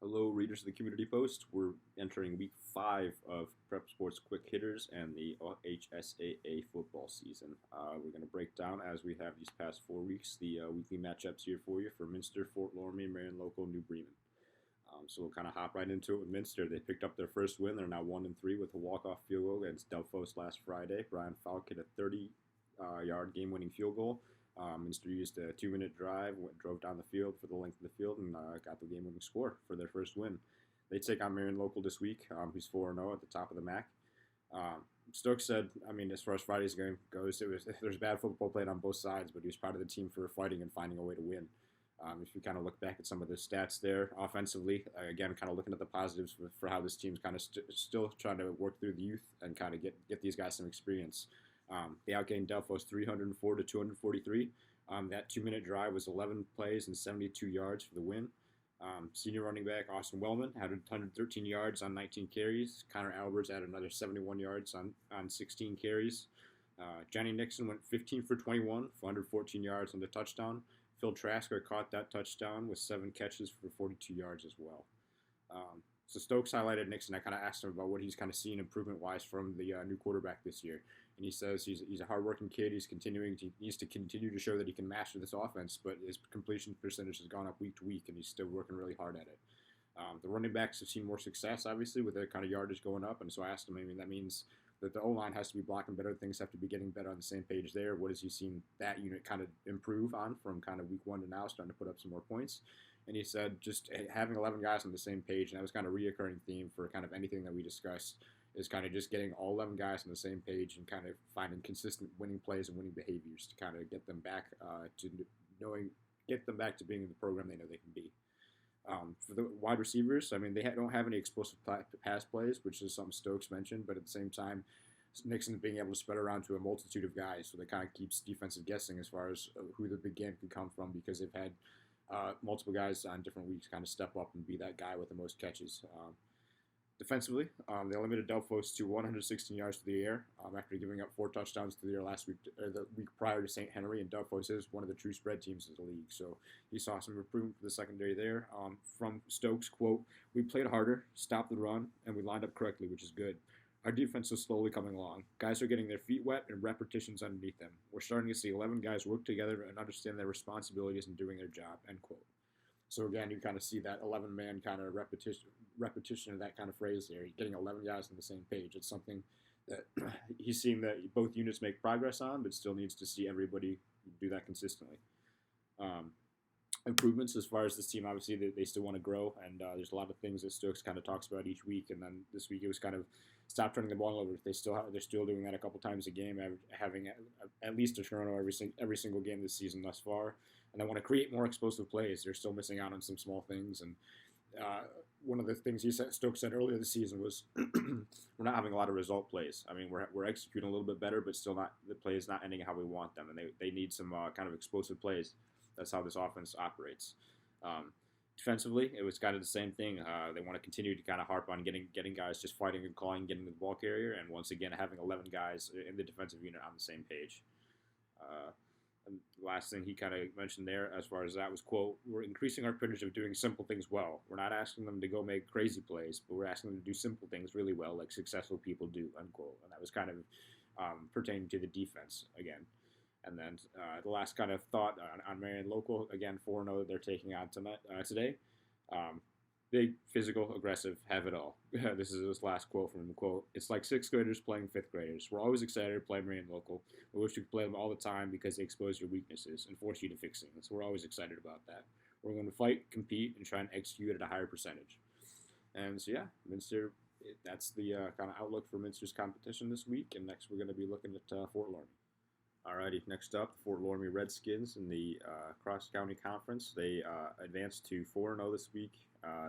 Hello, readers of the Community Post. We're entering week 5 of Prep Sports Quick Hitters and the HSAA football season. We're going to break down, as we have these past 4 weeks, the weekly matchups here for you for Minster, Fort Loramie, Marion Local, New Bremen. So we'll kind of hop right into it with Minster. They picked up their first win. They're now 1-3 with a walk-off field goal against Delphos last Friday. Brian Falk hit a 30-yard game-winning field goal. Minster used a 2-minute drive, drove down the field for the length of the field, and got the game-winning score for their first win. They take on Marion Local this week, who's 4-0 at the top of the MAC. Stokes said, as far as Friday's game goes, there's bad football played on both sides, but he was proud of the team for fighting and finding a way to win. If you kind of look back at some of the stats there offensively, again, kind of looking at the positives for how this team's kind of still trying to work through the youth and kind of get these guys some experience. They outgained Delphos 304 to 243. That 2-minute drive was 11 plays and 72 yards for the win. Senior running back Austin Wellman had 113 yards on 19 carries. Connor Alberts added another 71 yards on 16 carries. Johnny Nixon went 15 for 21 for 114 yards on the touchdown. Phil Trasker caught that touchdown with 7 catches for 42 yards as well. So Stokes highlighted Nixon. I kind of asked him about what he's kind of seen improvement-wise from the new quarterback this year. And he says he's a hard-working kid. He needs to continue to show that he can master this offense, but his completion percentage has gone up week to week, and he's still working really hard at it. The running backs have seen more success, obviously, with their kind of yardage going up. And so I asked him, that means that the O-line has to be blocking better. Things have to be getting better on the same page there. What has he seen that unit kind of improve on from kind of week 1 to now, starting to put up some more points? And he said just having 11 guys on the same page, and that was kind of a reoccurring theme for kind of anything that we discussed, is kind of just getting all 11 guys on the same page and kind of finding consistent winning plays and winning behaviors to kind of get them back to being the program they know they can be. For the wide receivers, they don't have any explosive pass plays, which is something Stokes mentioned, but at the same time, Nixon's being able to spread around to a multitude of guys, so that kind of keeps defensive guessing as far as who the big game can come from, because they've had multiple guys on different weeks kind of step up and be that guy with the most catches. Defensively, they limited Delphos to 116 yards to the air after giving up 4 touchdowns to the air last week, the week prior to St. Henry, and Delphos is one of the true spread teams in the league. So he saw some improvement for the secondary there. From Stokes, quote, "We played harder, stopped the run, and we lined up correctly, which is good. Our defense is slowly coming along. Guys are getting their feet wet and repetitions underneath them. We're starting to see 11 guys work together and understand their responsibilities and doing their job," end quote. So again, you kind of see that 11-man kind of repetition of that kind of phrase there. Getting 11 guys on the same page. It's something that he's seen that both units make progress on, but still needs to see everybody do that consistently. Improvements as far as this team, obviously they still want to grow, and there's a lot of things that Stokes kind of talks about each week. And then this week it was kind of stop turning the ball over. They're still doing that a couple times a game, having at least a turnover every single game this season thus far. And they want to create more explosive plays. They're still missing out on some small things. And one of the things Stokes said earlier this season was we're not having a lot of result plays. We're executing a little bit better, but still not the plays not ending how we want them. And they need some kind of explosive plays. That's how this offense operates. Defensively, it was kind of the same thing. They want to continue to kind of harp on getting guys just fighting and clawing, getting to the ball carrier, and once again having 11 guys in the defensive unit on the same page. And the last thing he kind of mentioned there as far as that was, quote, "We're increasing our percentage of doing simple things well. We're not asking them to go make crazy plays, but we're asking them to do simple things really well like successful people do," unquote. And that was kind of pertaining to the defense again. And then the last kind of thought on Marion Local, again, 4-0 they're taking on today. Big, physical, aggressive, have it all. This is his last quote from him, quote, "It's like 6th graders playing 5th graders. We're always excited to play Marion Local. We wish we could play them all the time because they expose your weaknesses and force you to fix things. So we're always excited about that. We're going to fight, compete, and try and execute at a higher percentage." And so, yeah, Minster, that's the kind of outlook for Minster's competition this week. And next we're going to be looking at Fort Loramie. Alrighty, next up, the Fort Loramie Redskins in the cross-county conference. They advanced to 4-0 this week.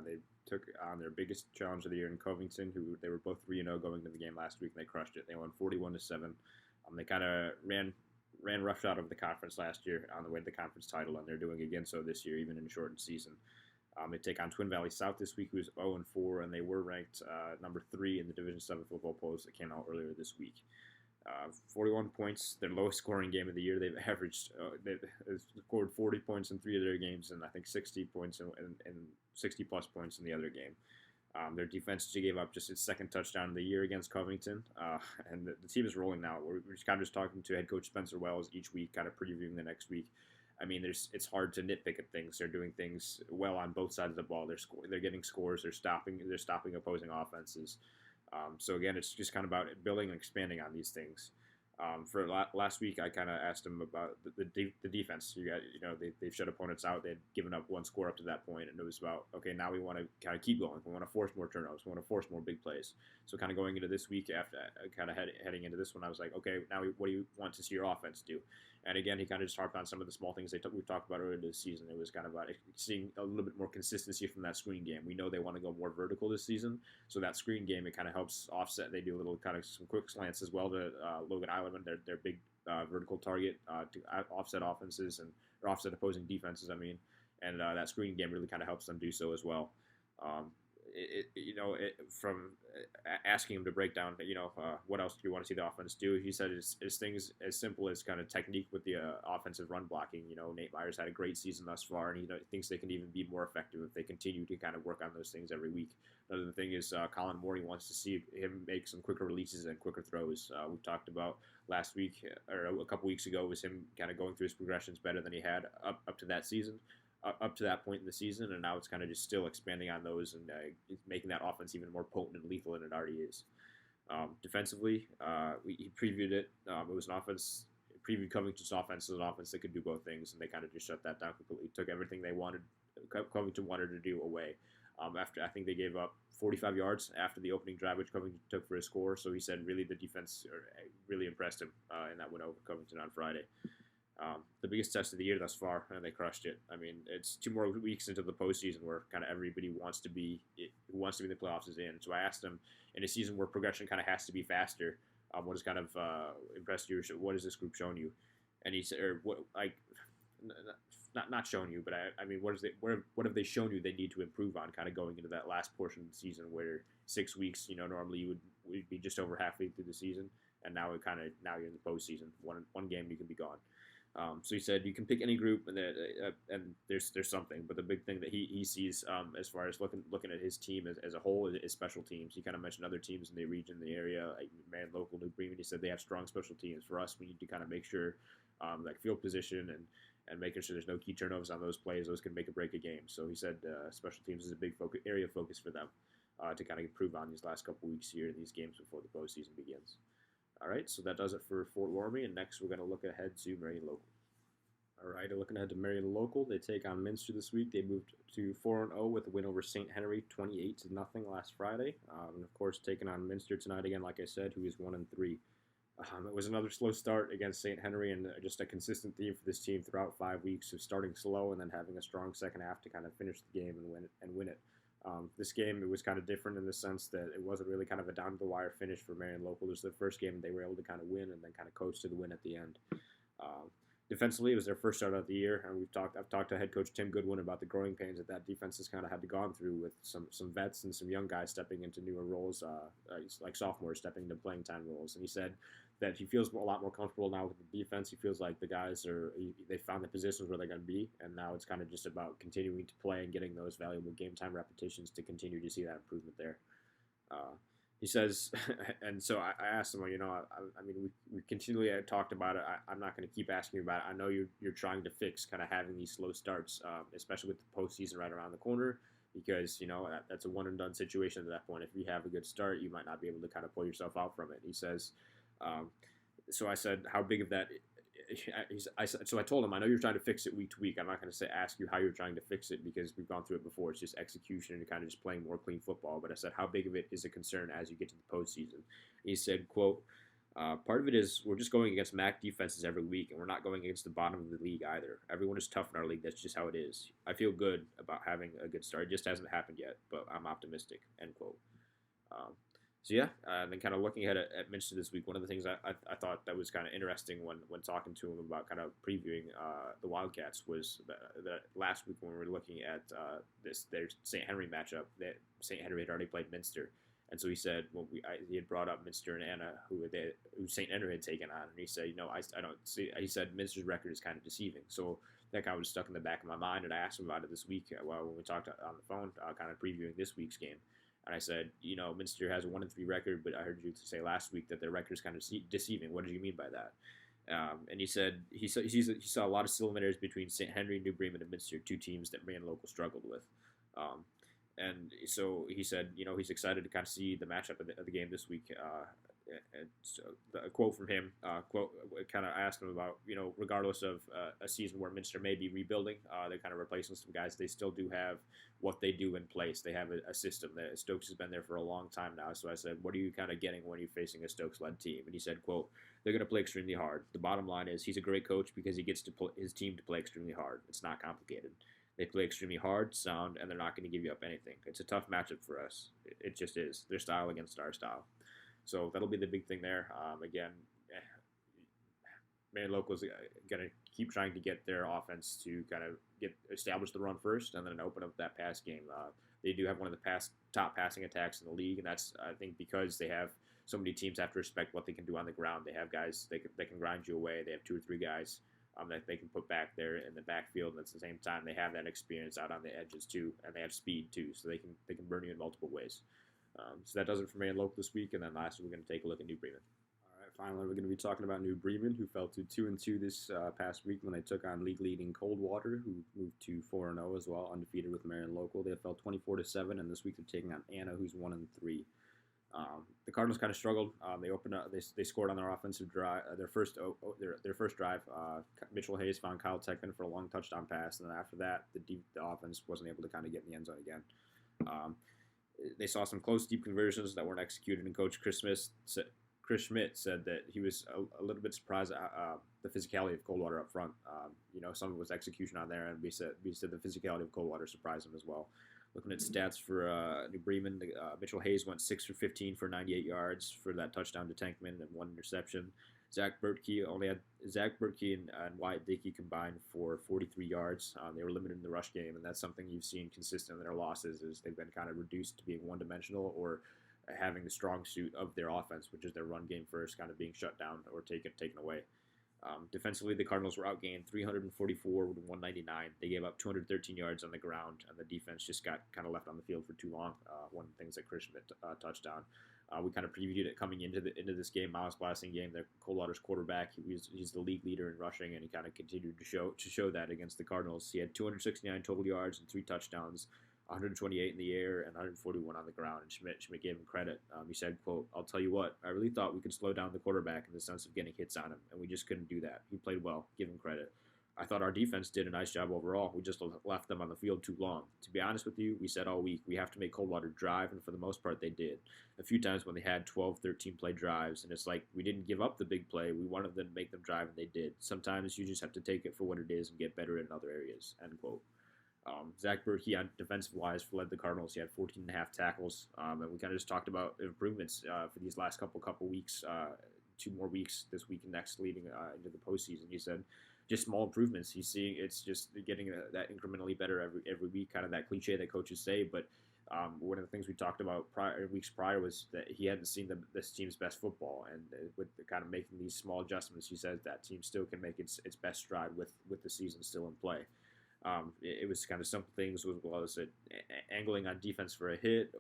They took on their biggest challenge of the year in Covington, who they were both 3-0 going into the game last week, and they crushed it. They won 41-7. They kind of ran roughshod over the conference last year on the way to the conference title, and they're doing again so this year, even in a shortened season. They take on Twin Valley South this week, who's 0-4, and they were ranked number 3 in the Division 7 football polls that came out earlier this week. 41 points, their lowest scoring game of the year. They've scored 40 points in 3 of their games, and I think 60 points and 60 plus points in the other game. Their defense gave up just its second touchdown of the year against Covington, and the team is rolling now. We're just kind of talking to head coach Spencer Wells each week, kind of previewing the next week. I mean, it's hard to nitpick at things. They're doing things well on both sides of the ball. They're getting scores. They're stopping opposing offenses. So again, it's just kind of about building and expanding on these things. For last week, I kind of asked him about the defense. They've shut opponents out. They'd given up one score up to that point, and it was about, okay, now we want to kind of keep going. We want to force more turnovers. We want to force more big plays. So kind of going into this week, after kind of heading into this one, I was like, okay, now what do you want to see your offense do? And again, he kind of just harped on some of the small things we've talked about earlier this season. It was kind of about seeing a little bit more consistency from that screen game. We know they want to go more vertical this season, so that screen game, it kind of helps offset. They do a little kind of some quick slants as well to Logan Eilerman, their big vertical target, to offset offenses or offset opposing defenses. I mean, and that screen game really kind of helps them do so as well. From asking him to break down, what else do you want to see the offense do? He said it's things as simple as kind of technique with the offensive run blocking. Nate Myers had a great season thus far, and he thinks they can even be more effective if they continue to kind of work on those things every week. Another thing is Colin Moore, wants to see him make some quicker releases and quicker throws. We talked about last week, or a couple weeks ago, was him kind of going through his progressions better than he had up to that season. Up to that point in the season, and now it's kind of just still expanding on those and making that offense even more potent and lethal than it already is. Defensively, he previewed it. It was an offense, previewed Covington's offense as an offense that could do both things, and they kind of just shut that down completely. Took everything Covington wanted to do away. After I think they gave up 45 yards after the opening drive, which Covington took for a score. So he said really the defense really impressed him in that win over Covington on Friday. The biggest test of the year thus far, and they crushed it. I mean, it's 2 more weeks into the postseason where kind of everybody who wants to be in the playoffs is in. So I asked him, in a season where progression kind of has to be faster, what has kind of impressed you? What has this group shown you? And he said, or what, like, not shown you, but I mean, what have they shown you they need to improve on, kind of going into that last portion of the season where 6 weeks, normally you would be just over halfway through the season, and now you're in the postseason. One game you can be gone. So he said you can pick any group, and there's something. But the big thing that he sees as far as looking at his team as a whole is special teams. He kind of mentioned other teams in the region, the area, like Marion, local, New Bremen. He said they have strong special teams. For us, we need to kind of make sure like field position and making sure there's no key turnovers on those plays. Those can make or break a game. So he said special teams is a big area of focus for them to kind of improve on these last couple weeks here in these games before the postseason begins. All right, so that does it for Fort Loramie, and next we're going to look ahead to Marion Local. All right, looking ahead to Marion Local, they take on Minster this week. They moved to 4-0 with a win over St. Henry, 28-0 last Friday. And of course, taking on Minster tonight again, like I said, who is 1-3. It was another slow start against St. Henry, and just a consistent theme for this team throughout 5 weeks of starting slow and then having a strong second half to kind of finish the game and win it. This game, it was kind of different in the sense that it wasn't really kind of a down-to-the-wire finish for Marion Local. It was their first game, and they were able to kind of win and then kind of coast to the win at the end. Defensively, it was their first start of the year, and I've talked to head coach Tim Goodwin about the growing pains that defense has kind of had to gone through with some vets and some young guys stepping into newer roles, like sophomores stepping into playing time roles. And he said that he feels a lot more comfortable now with the defense. He feels like the guys they found the positions where they're going to be, and now it's kind of just about continuing to play and getting those valuable game time repetitions to continue to see that improvement there. He says, and so I asked him, I mean, we continually talked about it. I'm not going to keep asking you about it. I know you're trying to fix kind of having these slow starts, especially with the postseason right around the corner, because, that's a one-and-done situation at that point. If you have a good start, you might not be able to kind of pull yourself out from it. He says, so I said, how big of that so I told him, I know you're trying to fix it week to week. I'm not going to ask you how you're trying to fix it because we've gone through it before. It's just execution and kind of just playing more clean football. But I said, how big of it is a concern as you get to the postseason? He said, quote, part of it is we're just going against MAC defenses every week, and we're not going against the bottom of the league either. Everyone is tough in our league. That's just how it is. I feel good about having a good start. It just hasn't happened yet, but I'm optimistic, end quote. So yeah, then kind of looking ahead at Minster this week, one of the things I thought that was kind of interesting when talking to him about kind of previewing the Wildcats was that last week when we were looking at their St. Henry matchup, that St. Henry had already played Minster, And so he said, he had brought up Minster and Anna, who St. Henry had taken on, and he said, I don't see. He said Minster's record is kind of deceiving. So that kind of was stuck in the back of my mind, and I asked him about it this week when we talked on the phone, kind of previewing this week's game. And I said, Minster has a 1-3 record, but I heard you say last week that their record is kind of deceiving. What did you mean by that? And he said he saw a lot of similarities between St. Henry, New Bremen, and Minster, two teams that Marion local struggled with. And so he said, he's excited to kind of see the matchup of the game this week. And so a quote from him, kind of asked him about, regardless of a season where Minster may be rebuilding, they're kind of replacing some guys. They still do have what they do in place. They have a system that Stokes has been there for a long time now. So I said, what are you kind of getting when you're facing a Stokes-led team? And he said, quote, they're going to play extremely hard. The bottom line is he's a great coach because he gets his team to play extremely hard. It's not complicated. They play extremely hard, sound, and they're not going to give you up anything. It's a tough matchup for us. It just is. Their style against our style. So that'll be the big thing there. Again, Marion Local is going to keep trying to get their offense to kind of establish the run first and then open up that pass game. They do have one of the top passing attacks in the league, and that's, I think, because they have so many teams have to respect what they can do on the ground. They have guys they can grind you away. They have 2 or 3 guys that they can put back there in the backfield, and at the same time they have that experience out on the edges too, and they have speed too, so they can burn you in multiple ways. So that does it for Marion Local this week, and then lastly we're going to take a look at New Bremen. All right, finally we're going to be talking about New Bremen, who fell to 2-2 this past week when they took on league-leading Coldwater, who moved to 4-0 as well, undefeated with Marion Local. They fell 24-7, and this week they're taking on Anna, who's 1-3. The Cardinals kind of struggled. They opened up. They scored on their offensive drive. Their first drive. Mitchell Hayes found Kyle Techman for a long touchdown pass, and then after that, the offense wasn't able to kind of get in the end zone again. They saw some close, deep conversions that weren't executed, and Coach Chris Schmidt said that he was a little bit surprised at the physicality of Coldwater up front. Some of it was execution on there, and we said the physicality of Coldwater surprised him as well. Looking at stats for New Bremen, Mitchell Hayes went 6 for 15 for 98 yards for that touchdown to Tankman and 1 interception. Zach Berkey and Wyatt Dickey combined for 43 yards. They were limited in the rush game, and that's something you've seen consistent in their losses is they've been kind of reduced to being one-dimensional or having the strong suit of their offense, which is their run game first, kind of being shut down or taken away. Defensively, the Cardinals were outgained 344 to 199. They gave up 213 yards on the ground, and the defense just got kind of left on the field for too long. One of the things that Chris Schmidt touched on. We kind of previewed it coming into this game, Miles Blasting game. The Coldwater's quarterback, he's the league leader in rushing, and he kind of continued to show that against the Cardinals. He had 269 total yards and 3 touchdowns. 128 in the air and 141 on the ground. And Schmidt gave him credit. He said, quote, I'll tell you what, I really thought we could slow down the quarterback in the sense of getting hits on him, and we just couldn't do that. He played well. Give him credit. I thought our defense did a nice job overall. We just left them on the field too long. To be honest with you, we said all week we have to make Coldwater drive, and for the most part they did. A few times when they had 12, 13 play drives, and it's like we didn't give up the big play. We wanted them to make them drive, and they did. Sometimes you just have to take it for what it is and get better in other areas, end quote. Zach Berkey on defensive-wise led the Cardinals. He had 14 and a half tackles, and we kind of just talked about improvements for these last couple weeks, 2 more weeks this week and next leading into the postseason. He said just small improvements. He's seeing it's just getting that incrementally better every week, kind of that cliche that coaches say, but one of the things we talked about weeks prior was that he hadn't seen this team's best football, and with kind of making these small adjustments, he says that team still can make its best stride with the season still in play. It was kind of simple things as well as angling on defense for a hit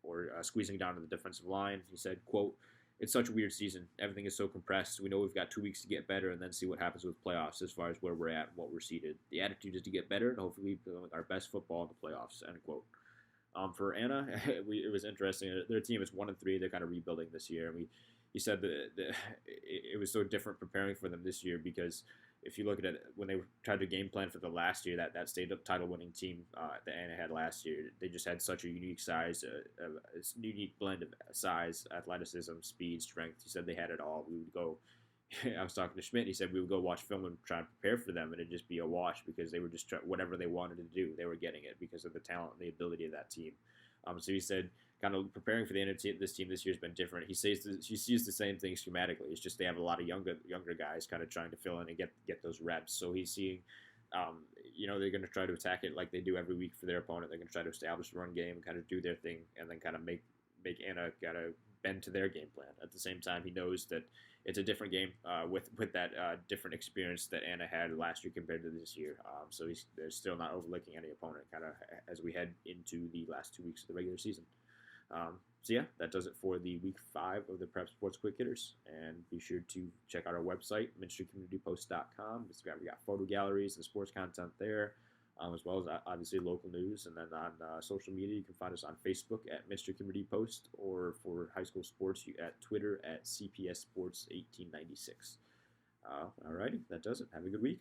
or squeezing down to the defensive line. He said, quote, it's such a weird season. Everything is so compressed. We know we've got 2 weeks to get better and then see what happens with playoffs as far as where we're at and what we're seated. The attitude is to get better and hopefully play our best football in the playoffs, end quote. For Anna, it was interesting. Their team is 1-3. They're kind of rebuilding this year. And he said that it was so different preparing for them this year because if you look at it, when they tried to game plan for the last year, that state title-winning team that Anna had last year, they just had such a unique size, a unique blend of size, athleticism, speed, strength. He said they had it all. We would go. I was talking to Schmidt. He said we would go watch film and try and prepare for them, and it'd just be a wash because they were just whatever they wanted to do, they were getting it because of the talent and the ability of that team. So he said, kind of preparing for the end of this team this year has been different. He sees the same thing schematically. It's just they have a lot of younger guys kind of trying to fill in and get those reps. So he's seeing, they're going to try to attack it like they do every week for their opponent. They're going to try to establish the run game and kind of do their thing and then kind of make make Anna gotta bend to their game plan. At the same time, he knows that it's a different game with that different experience that Anna had last year compared to this year. So they're still not overlooking any opponent, kind of as we head into the last 2 weeks of the regular season. So yeah, that does it for the week 5 of the Prep Sports Quick Hitters. And be sure to check out our website, minstercommunitypost.com. We got photo galleries and sports content there, as well as obviously local news. And then on social media, you can find us on Facebook at Minster Community Post, or for high school sports, at Twitter at CPS Sports 1896. Alrighty, that does it. Have a good week.